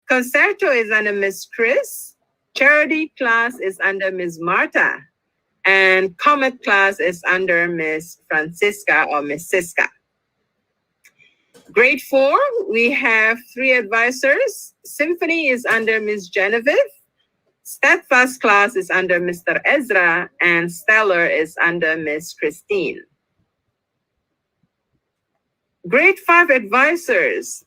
Concerto is under Miss Chris. Charity class is under Miss Marta. And Comet class is under Miss Francisca or Miss Siska. Grade 4, we have 3 advisors. Symphony is under Miss Genevieve. Steadfast class is under Mr. Ezra, and Stellar is under Miss Christine. Grade 5 advisors.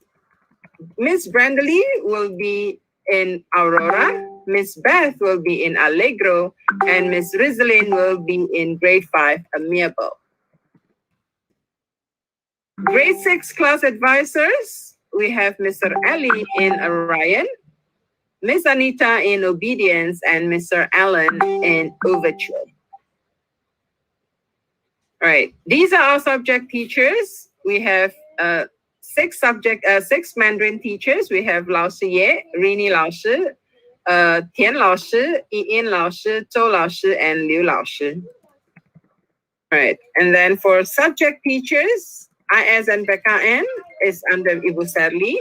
Miss Brandley will be in Aurora, Miss Beth will be in Allegro, and Miss Rizalyn will be in grade 5, Amiable. Grade 6 class advisors, we have Mr. Ellie in Orion, Miss Anita in Obedience, and Mr. Allen in Overture. All right, these are our subject teachers. We have 6 Mandarin teachers. We have Lao Shi Ye, Rini Lao Shi, Tian Lao Shi, Yin Lao Shi, Zhou Lao Shi, and Liu Lao Shi. All right, and then for subject teachers, IS and BKN is under Ibu Serli.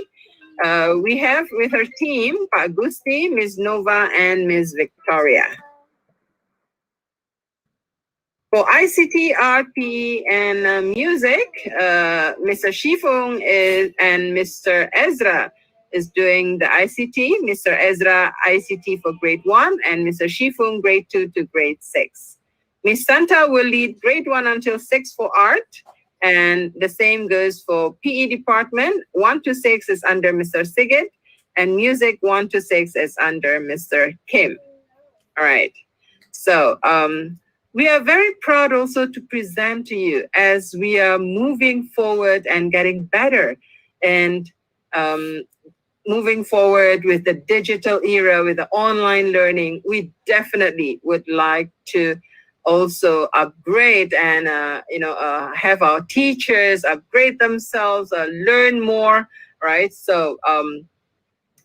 We have with her team, Pak Gusti, Ms. Nova, and Ms. Victoria. For ICT, RP, and music, Mr. Shifung and Mr. Ezra is doing the ICT. Mr. Ezra, ICT for grade 1, and Mr. Shifung, grade 2 to grade 6. Ms. Santa will lead grade 1 until 6 for art, and the same goes for PE department. 1 to 6 is under Mr. Sigit, and music 1 to 6 is under Mr. Kim. All right. So, we are very proud also to present to you as we are moving forward and getting better and moving forward with the digital era, with the online learning. We definitely would like to also upgrade and have our teachers upgrade themselves, learn more, right? So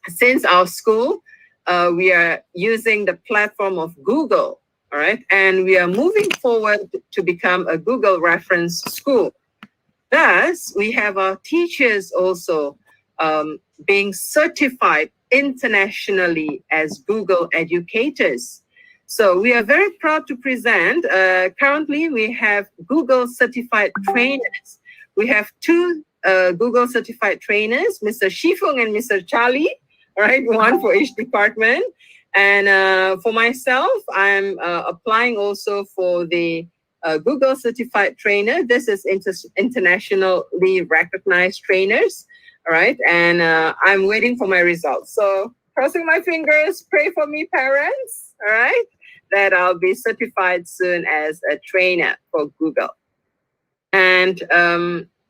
since our school, we are using the platform of Google. All right, and we are moving forward to become a Google reference school. Thus, we have our teachers also being certified internationally as Google educators. So we are very proud to present, currently we have Google certified trainers. We have 2 Google certified trainers, Mr. Shifung and Mr. Charlie, all right, 1 for each department. And for myself, I'm applying also for the Google certified trainer. This is internationally recognized trainers, all right? And I'm waiting for my results. So crossing my fingers, pray for me, parents, all right? That I'll be certified soon as a trainer for Google. And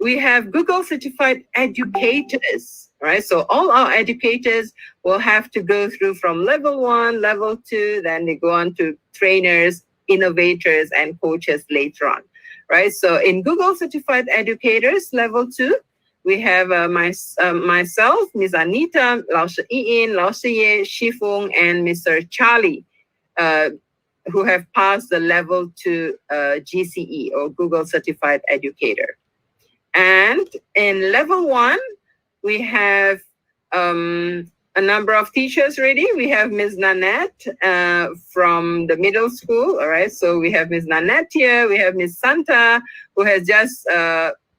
we have Google certified educators, right? So all our educators will have to go through from level 1, level 2, then they go on to trainers, innovators, and coaches later on, right? So in Google certified educators, level 2, we have myself, Ms. Anita, Lao Shi Yin, Lao Shi Ye, Shifung, and Mr. Charlie, who have passed the level 2 GCE or Google certified educator. And in level 1, we have a number of teachers ready. We have Ms. Nanette from the middle school, all right? So we have Ms. Nanette here. We have Ms. Santa, who has just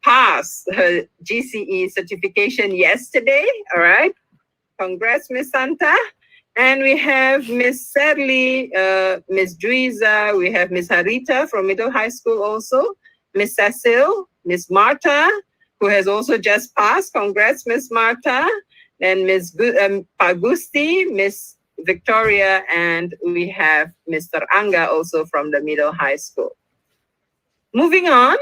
passed her GCE certification yesterday, all right? Congrats, Ms. Santa. And we have Ms. Serli, Ms. Druiza, we have Ms. Harita from middle high school also, Ms. Cecile, Ms. Marta, who has also just passed. Congrats, Ms. Marta. Then Ms. Pagusti, Ms. Victoria, and we have Mr. Anga also from the middle high school. Moving on,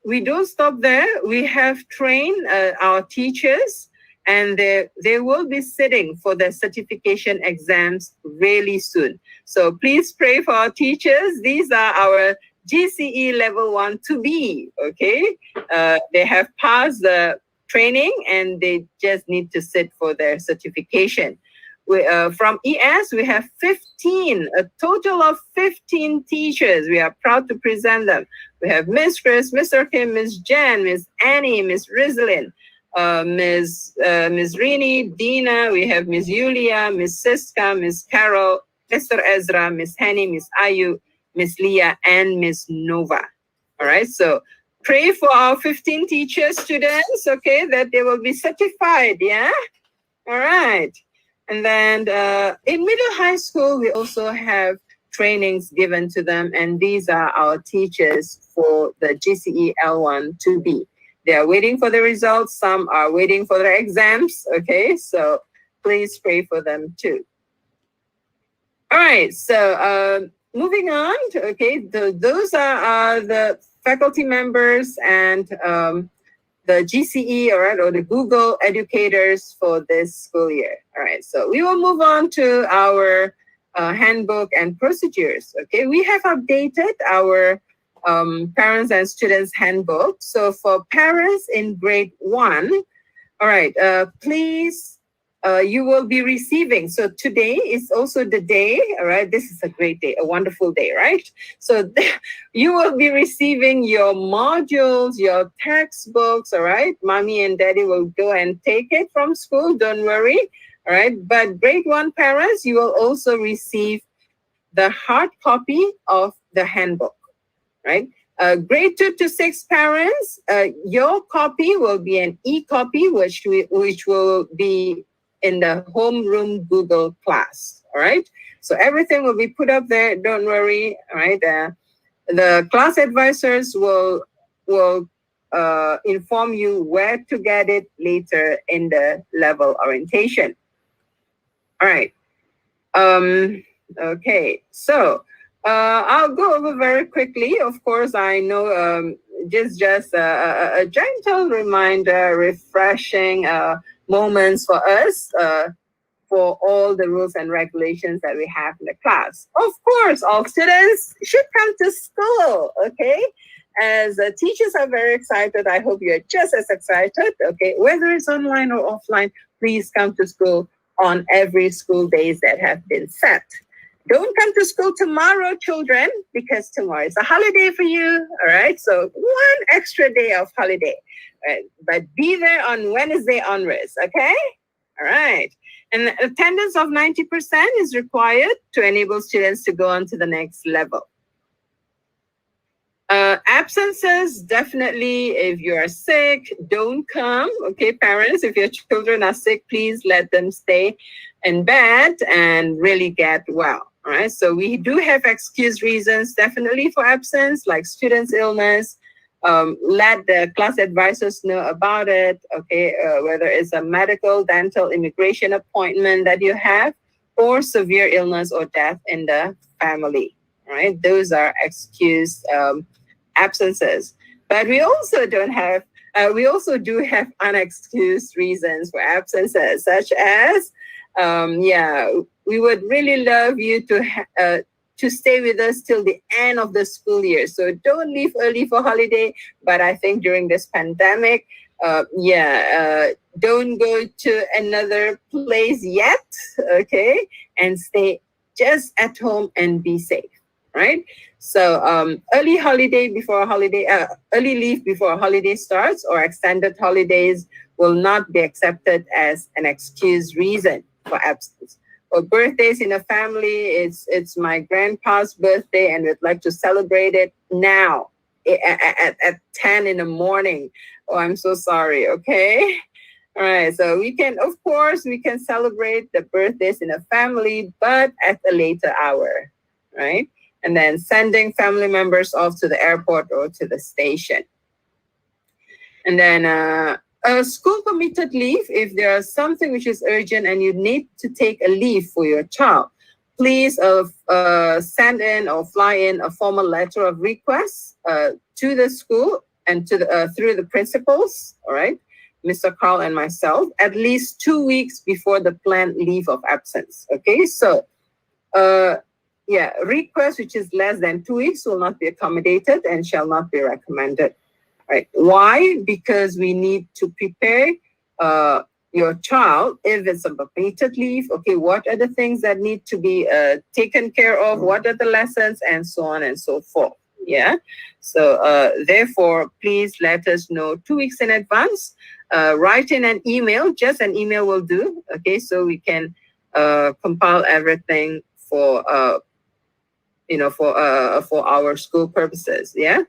we don't stop there. We have trained our teachers, and they will be sitting for their certification exams really soon. So please pray for our teachers. These are our GCE level 1 to be, okay? They have passed the training and they just need to sit for their certification. From ES, we have 15, a total of 15 teachers. We are proud to present them. We have Miss Chris, Mr. Kim, Miss Jen, Miss Annie, Miss Rizalyn, Ms. Rini, Dina, we have Ms. Yulia, Ms. Siska, Ms. Carol, Mr. Ezra, Ms. Henny, Ms. Ayu, Ms. Leah, and Ms. Nova. All right, so pray for our 15 teacher students, okay, that they will be certified, yeah? All right. And then in middle high school, we also have trainings given to them, and these are our teachers for the GCE L1 2B. They are waiting for the results. Some are waiting for their exams, okay? So please pray for them too. All right, so moving on, okay, those are the faculty members and the GCE, all right, or the Google educators for this school year. All right, so we will move on to our handbook and procedures. Okay, we have updated our parents and students handbook. So for parents in grade 1, all right, please, you will be receiving. So today is also the day, all right? This is a great day, a wonderful day, right? So you will be receiving your modules, your textbooks, all right? Mommy and daddy will go and take it from school, don't worry, all right? But grade 1 parents, you will also receive the hard copy of the handbook, right? Grade 2 to 6 parents, your copy will be an e-copy, which will be in the homeroom Google class, all right? So everything will be put up there, don't worry, all right? The class advisors will inform you where to get it later in the level orientation. All right. Okay, so I'll go over very quickly. Of course, I know just a gentle reminder, refreshing moments for us for all the rules and regulations that we have in the class. Of course, all students should come to school, okay? As teachers are very excited, I hope you're just as excited, okay? Whether it's online or offline, please come to school on every school days that have been set. Don't come to school tomorrow, children, because tomorrow is a holiday for you, all right? So 1 extra day of holiday, right? But be there on Wednesday onwards, okay? All right. And attendance of 90% is required to enable students to go on to the next level. Absences, definitely, if you are sick, don't come. Okay, parents, if your children are sick, please let them stay in bed and really get well. All right, so we do have excuse reasons definitely for absence, like students' illness. Let the class advisors know about it, okay, whether it's a medical, dental, immigration appointment that you have, or severe illness or death in the family. All right, those are excused absences. But we also do have unexcused reasons for absences, such as, we would really love you to stay with us till the end of the school year. So don't leave early for holiday. But I think during this pandemic, don't go to another place yet, okay? And stay just at home and be safe, right? So early leave before a holiday starts or extended holidays will not be accepted as an excuse reason for absence. Or birthdays in a family, it's my grandpa's birthday and we'd like to celebrate it now at 10 in the morning. Oh, I'm so sorry, okay? All right, so we can celebrate the birthdays in a family, but at a later hour, right? And then sending family members off to the airport or to the station. And then a school permitted leave, if there is something which is urgent and you need to take a leave for your child, please send in or fly in a formal letter of request to the school and through the principals, all right, Mr. Carl and myself, at least 2 weeks before the planned leave of absence. Okay, so request which is less than 2 weeks will not be accommodated and shall not be recommended. Right? Why? Because we need to prepare your child if it's a permitted leave. Okay, what are the things that need to be taken care of? What are the lessons, and so on and so forth. Yeah. So therefore, please let us know 2 weeks in advance. write in an email. Just an email will do. Okay, so we can compile everything for for our school purposes. Yeah.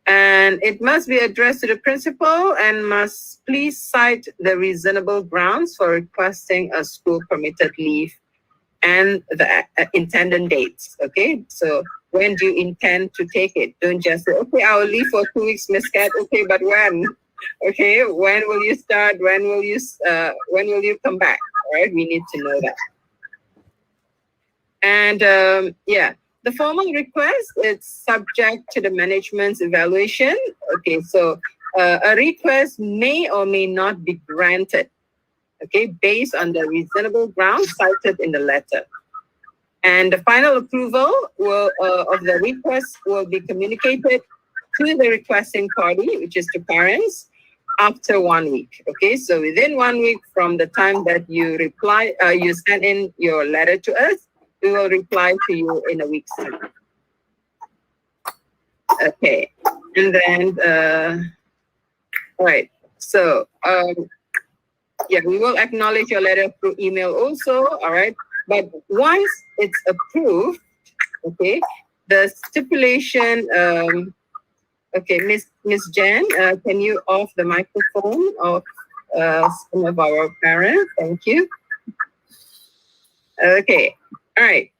And it must be addressed to the principal and must please cite the reasonable grounds for requesting a school permitted leave and the intended dates. Okay, so when do you intend to take it? Don't just say, okay, I'll leave for 2 weeks, Miss Cat. Okay, but when? Okay, when will you start? When will you come back? All right, we need to know that. And yeah, the formal request, it's subject to the management's evaluation. Okay, so a request may or may not be granted, okay, based on the reasonable grounds cited in the letter. And the final approval of the request will be communicated to the requesting party, which is the parents, after 1 week. Okay, so within 1 week from the time that you reply, you send in your letter to us, we will reply to you in a week's time. Okay, and then, all right, so yeah, we will acknowledge your letter through email also, all right? But once it's approved, okay, the stipulation, okay, Miss Jen, can you off the microphone of some of our parents? Thank you. Okay, all right.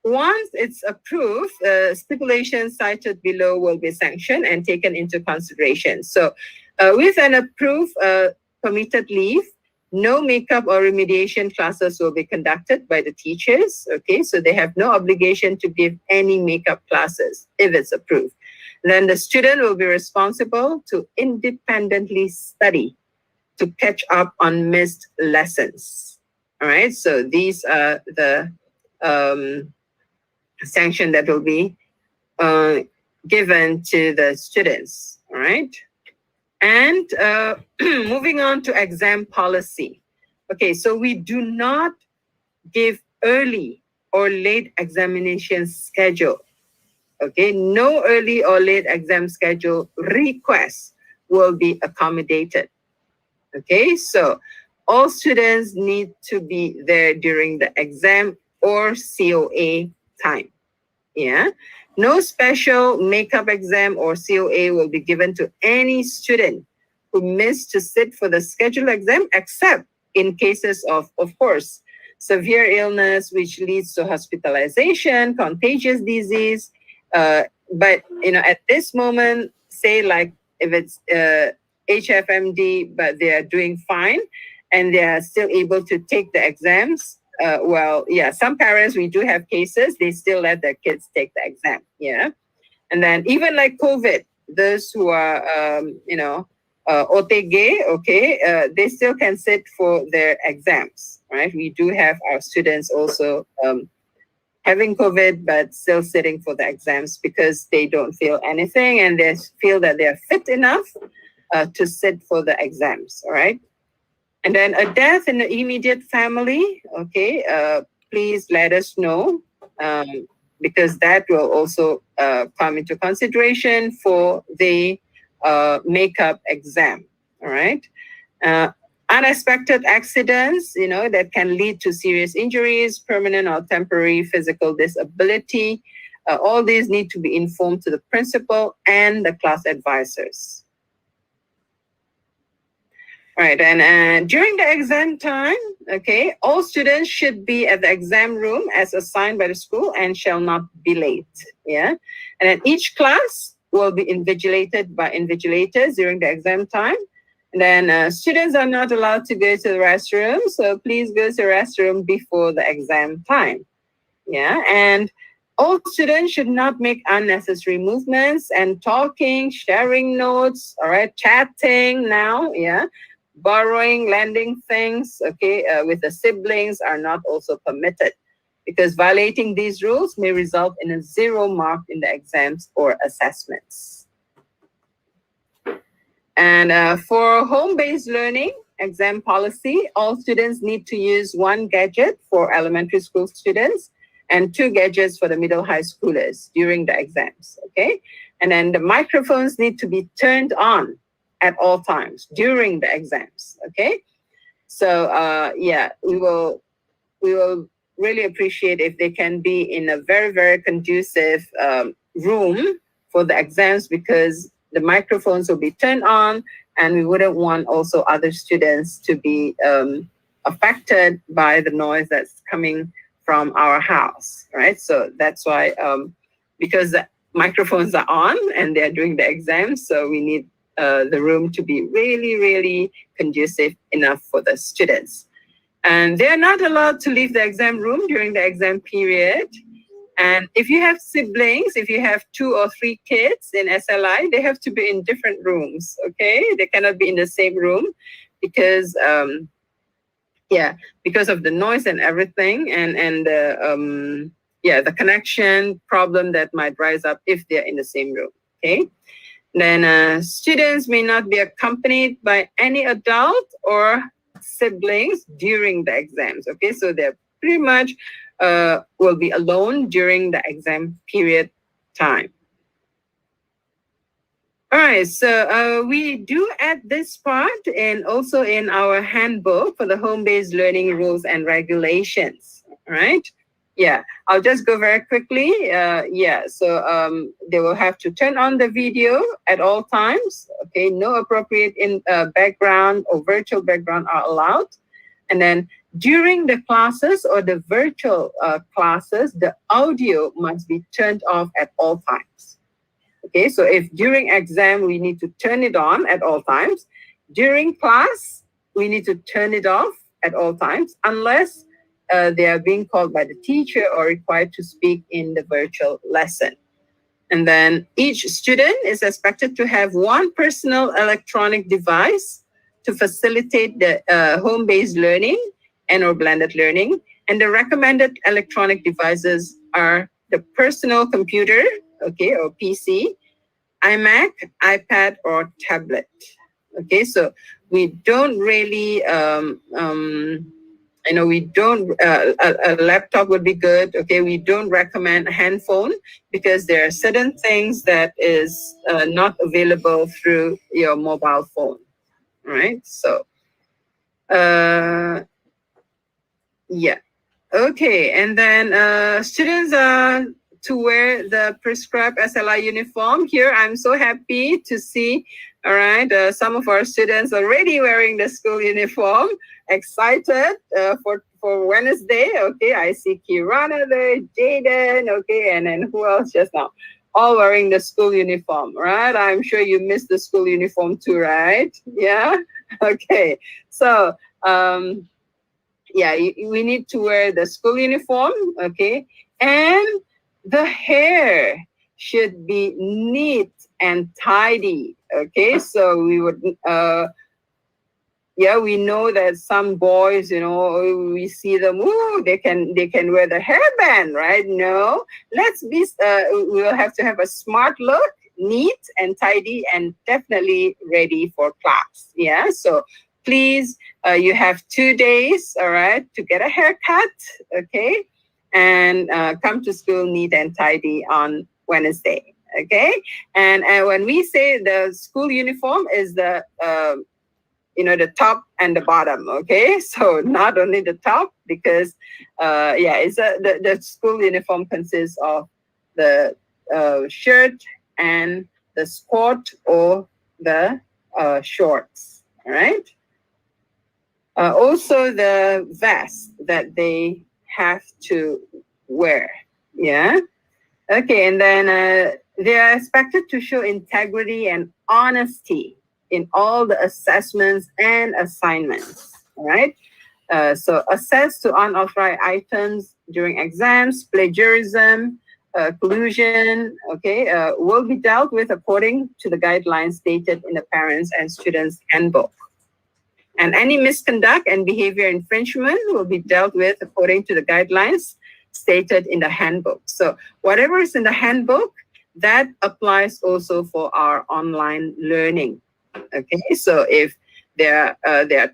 Once it's approved, stipulations cited below will be sanctioned and taken into consideration. So with an approved permitted leave, no makeup or remediation classes will be conducted by the teachers. Okay, so they have no obligation to give any makeup classes if it's approved. Then the student will be responsible to independently study to catch up on missed lessons. All right, so these are the sanction that will be given to the students. All right. And moving on to exam policy. Okay, so we do not give early or late examination schedule. Okay, no early or late exam schedule requests will be accommodated. Okay, so all students need to be there during the exam or COA time. Yeah. No special makeup exam or COA will be given to any student who missed to sit for the scheduled exam, except in cases of course, severe illness, which leads to hospitalization, contagious disease. But, at this moment, say like if it's HFMD, but they are doing fine and they are still able to take the exams, well, yeah, some parents, we do have cases, they still let their kids take the exam. Yeah. And then even like COVID, those who are, OTG, okay, they still can sit for their exams, right? We do have our students also having COVID, but still sitting for the exams because they don't feel anything and they feel that they're fit enough to sit for the exams, all right? And then a death in the immediate family, okay, please let us know because that will also come into consideration for the makeup exam, all right? Unexpected accidents, that can lead to serious injuries, permanent or temporary physical disability. All these need to be informed to the principal and the class advisors. All right, and during the exam time, okay, all students should be at the exam room as assigned by the school and shall not be late, yeah? And then each class will be invigilated by invigilators during the exam time. And then students are not allowed to go to the restroom, so please go to the restroom before the exam time, yeah? And all students should not make unnecessary movements and talking, sharing notes, all right, chatting now, yeah? Borrowing, lending things, okay, with the siblings are not also permitted because violating these rules may result in a 0 mark in the exams or assessments. And for home-based learning exam policy, all students need to use 1 gadget for elementary school students and 2 gadgets for the middle high schoolers during the exams, okay? And then the microphones need to be turned on at all times during the exams. Okay, so yeah, we will really appreciate if they can be in a very, very conducive room for the exams, because the microphones will be turned on, and we wouldn't want also other students to be affected by the noise that's coming from our house, right? So that's why, because the microphones are on and they're doing the exams, so we need the room to be really, really conducive enough for the students. And they're not allowed to leave the exam room during the exam period. And if you have siblings, if you have 2 or 3 kids in SLI, they have to be in different rooms, okay? They cannot be in the same room because, because of the noise and everything, and the connection problem that might rise up if they're in the same room, okay? Then students may not be accompanied by any adult or siblings during the exams. Okay, so they're pretty much will be alone during the exam period time. All right, so we do add this part and also in our handbook for the home-based learning rules and regulations. All right. Yeah, I'll just go very quickly. So they will have to turn on the video at all times. Okay, no appropriate background or virtual background are allowed. And then during the classes or the virtual classes, the audio must be turned off at all times. Okay, so if during exam we need to turn it on at all times, during class we need to turn it off at all times, unless they are being called by the teacher or required to speak in the virtual lesson. And then each student is expected to have one personal electronic device to facilitate the home-based learning and or blended learning. And the recommended electronic devices are the personal computer, okay, or PC, iMac, iPad, or tablet. Okay, so we don't really we don't, a laptop would be good. Okay, we don't recommend a handphone because there are certain things that is not available through your mobile phone, right? So, okay, and then students are to wear the prescribed SLI uniform. Here, I'm so happy to see, all right, some of our students already wearing the school uniform. Excited for Wednesday. Okay, I see Kirana there, Jaden, okay, and then who else just now? All wearing the school uniform, right? I'm sure you missed the school uniform too, right? Yeah, okay. So, we need to wear the school uniform, okay? And the hair should be neat and tidy, okay? So we would, we know that some boys, we see them, they can wear the hairband, right? No, we will have to have a smart look, neat and tidy, and definitely ready for class. Yeah, so please, you have 2 days, all right, to get a haircut, okay, and come to school neat and tidy on Wednesday, okay? And when we say the school uniform is the the top and the bottom, okay? So not only the top, because the school uniform consists of the shirt and the sport or the shorts, all right? Also the vest that they have to wear, yeah? Okay, and then they are expected to show integrity and honesty in all the assessments and assignments, all right? So access to unauthorized items during exams, plagiarism, collusion, okay, will be dealt with according to the guidelines stated in the Parents and Students Handbook. And any misconduct and behavior infringement will be dealt with according to the guidelines stated in the handbook. So whatever is in the handbook, that applies also for our online learning. Okay, so if they're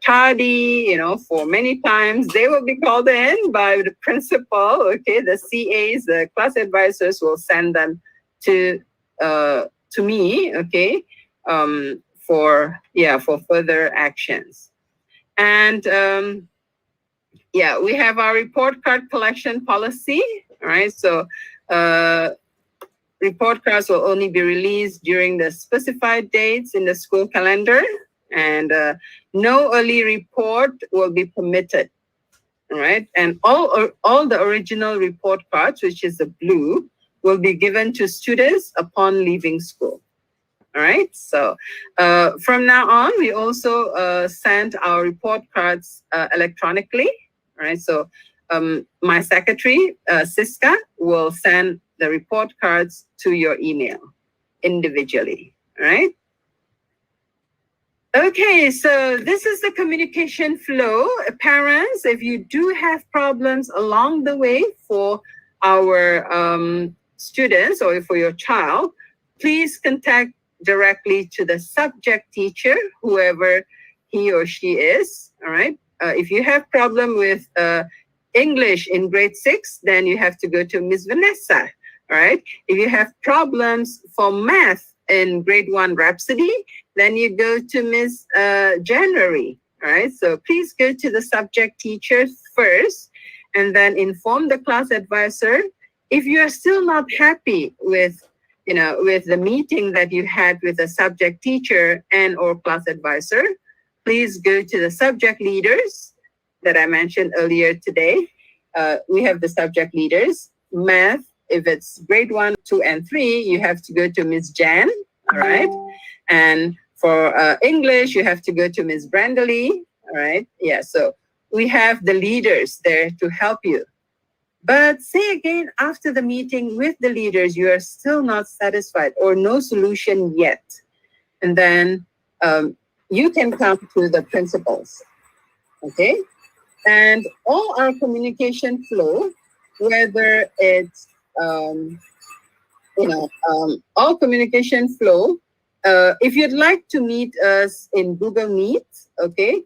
tardy, for many times, they will be called in by the principal. Okay, the CAs, the class advisors will send them to me. Okay, for further actions. And we have our report card collection policy. All right, so report cards will only be released during the specified dates in the school calendar, and no early report will be permitted. All right, and all the original report cards, which is the blue, will be given to students upon leaving school. All right, so from now on, we also send our report cards electronically. All right, so my secretary, Siska, will send the report cards to your email individually. All right. Okay, so this is the communication flow. Parents, if you do have problems along the way for our students or for your child, please contact directly to the subject teacher, whoever he or she is. All right. If you have problem with English in grade 6, then you have to go to Miss Vanessa. All right. If you have problems for math in grade 1 Rhapsody, then you go to Miss January. All right. So please go to the subject teacher first and then inform the class advisor. If you are still not happy with the meeting that you had with the subject teacher and or class advisor, please go to the subject leaders that I mentioned earlier today. We have the subject leaders. Math, if it's grade 1, 2, and 3, you have to go to Miss Jan. All right. And for English, you have to go to Miss Brandley. All right. Yeah. So we have the leaders there to help you. But say again, after the meeting with the leaders, you are still not satisfied or no solution yet. And then you can come to the principals. Okay. And all our communication flow, whether it's, all communication flow, if you'd like to meet us in Google Meet, okay,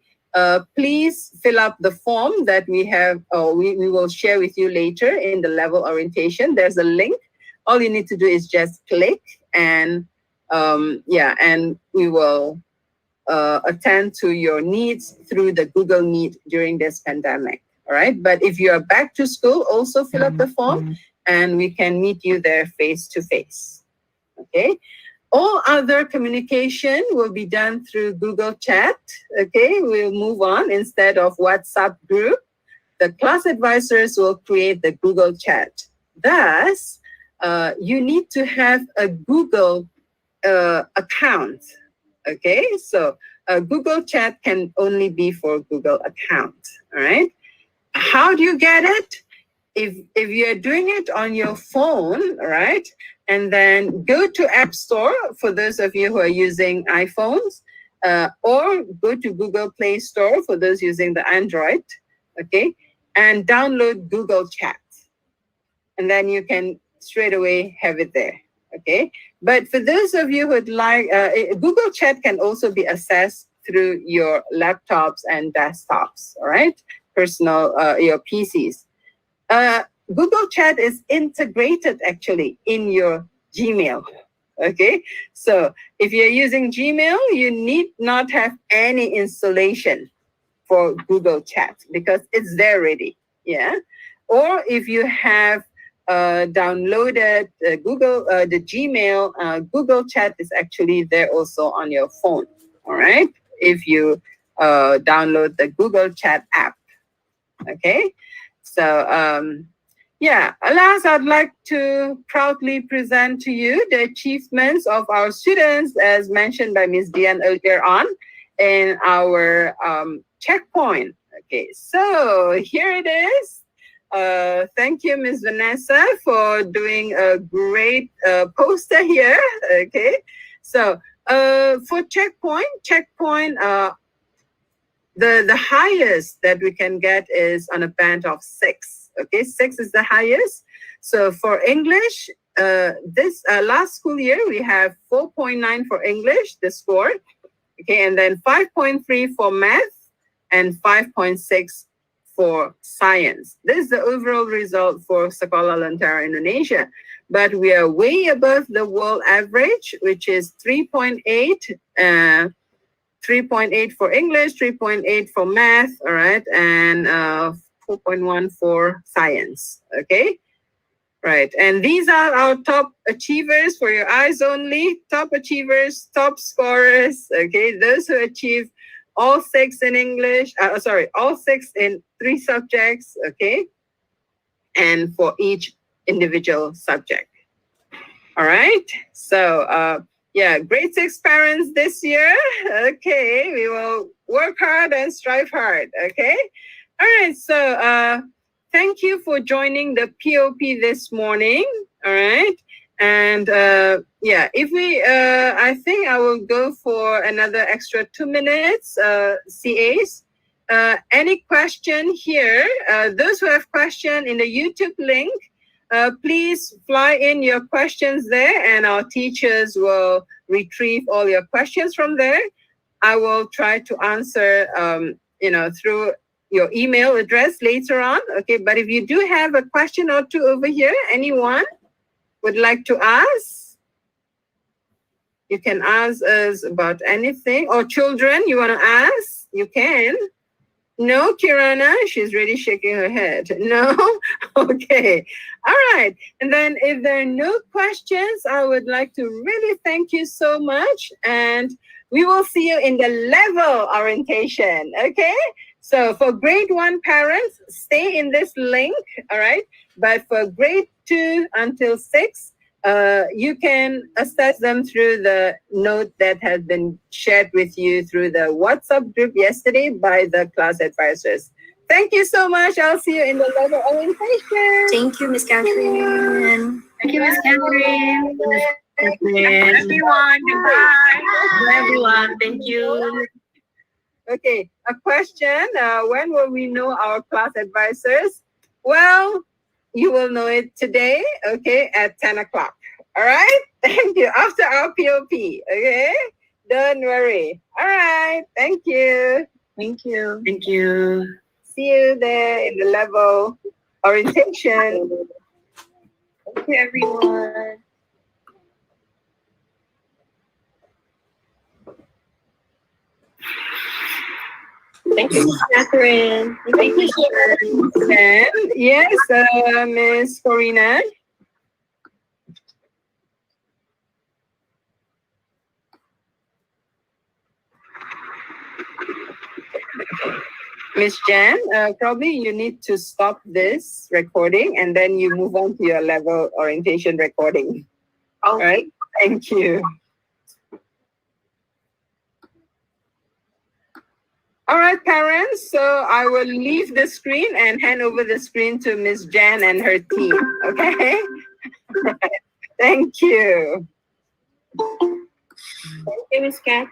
please fill up the form that we have, we will share with you later in the level orientation. There's a link. All you need to do is just click and, and we will attend to your needs through the Google Meet during this pandemic. All right. But if you are back to school, also fill up the form and we can meet you there face to face. Okay. All other communication will be done through Google Chat. Okay. We'll move on instead of WhatsApp group. The class advisors will create the Google Chat. Thus, you need to have a Google account. Okay, so Google Chat can only be for Google account. All right. How do you get it? If you're doing it on your phone, right, and then go to App Store for those of you who are using iPhones, or go to Google Play Store for those using the Android, okay, and download Google Chat. And then you can straight away have it there. Okay, but for those of you who would like, Google Chat can also be accessed through your laptops and desktops, all right? Personal, your PCs. Google Chat is integrated actually in your Gmail, okay? So if you're using Gmail, you need not have any installation for Google Chat because it's there already, yeah? Or if you have downloaded the Gmail, Google Chat is actually there also on your phone, all right? If you download the Google Chat app, okay? So, alas, I'd like to proudly present to you the achievements of our students as mentioned by Ms. Dian earlier on in our checkpoint. Okay, so here it is. Thank you, Ms. Vanessa, for doing a great poster here. Okay, so for checkpoint, the highest that we can get is on a band of 6. Okay, 6 is the highest. So for English, this last school year we have 4.9 for English, the score. Okay, and then 5.3 for math and 5.6 for science. This is the overall result for Sekolah Lentera Indonesia. but we are way above the world average, which is 3.8. 3.8 for English, 3.8 for math, all right, and 4.1 for science, okay? Right, and these are our top achievers for your eyes only, top achievers, top scorers, okay? Those who achieve all 6 in English, all 6 in 3 subjects, okay? And for each individual subject. All right, so yeah, grade 6 parents this year, okay, we will work hard and strive hard, okay? All right, so thank you for joining the POP this morning, all right? And yeah, if we, I think I will go for another extra 2 minutes, CAs. Any question here? Those who have question in the YouTube link, please fly in your questions there, and our teachers will retrieve all your questions from there. I will try to answer, through your email address later on. Okay, but if you do have a question or two over here, anyone would like to ask, you can ask us about anything. Or children, you want to ask, you can. No, Kirana, she's really shaking her head. No? Okay. All right. And then if there are no questions, I would like to really thank you so much. And we will see you in the level orientation. Okay? So for grade 1 parents, stay in this link. All right? But for grade 2 until 6, you can assess them through the note that has been shared with you through the WhatsApp group yesterday by the class advisors. Thank you so much. I'll see you in the level orientation. Thank you, Miss Catherine. Thank you, Miss Catherine. Everyone, goodbye. Everyone, thank you. Okay, a question. When will we know our class advisors? Well, you will know it today, okay, at 10 o'clock. All right? Thank you. After our POP, okay? Don't worry. All right. Thank you. Thank you. Thank you. See you there in the level orientation. Thank you, everyone. Thank you, Miss Catherine. Thank you so much. Yes, Miss Corina. Miss Jan, probably you need to stop this recording and then you move on to your level orientation recording. All right. Thank you. All right, parents. So I will leave the screen and hand over the screen to Miss Jan and her team. Okay. Thank you. Thank you, Miss Catherine.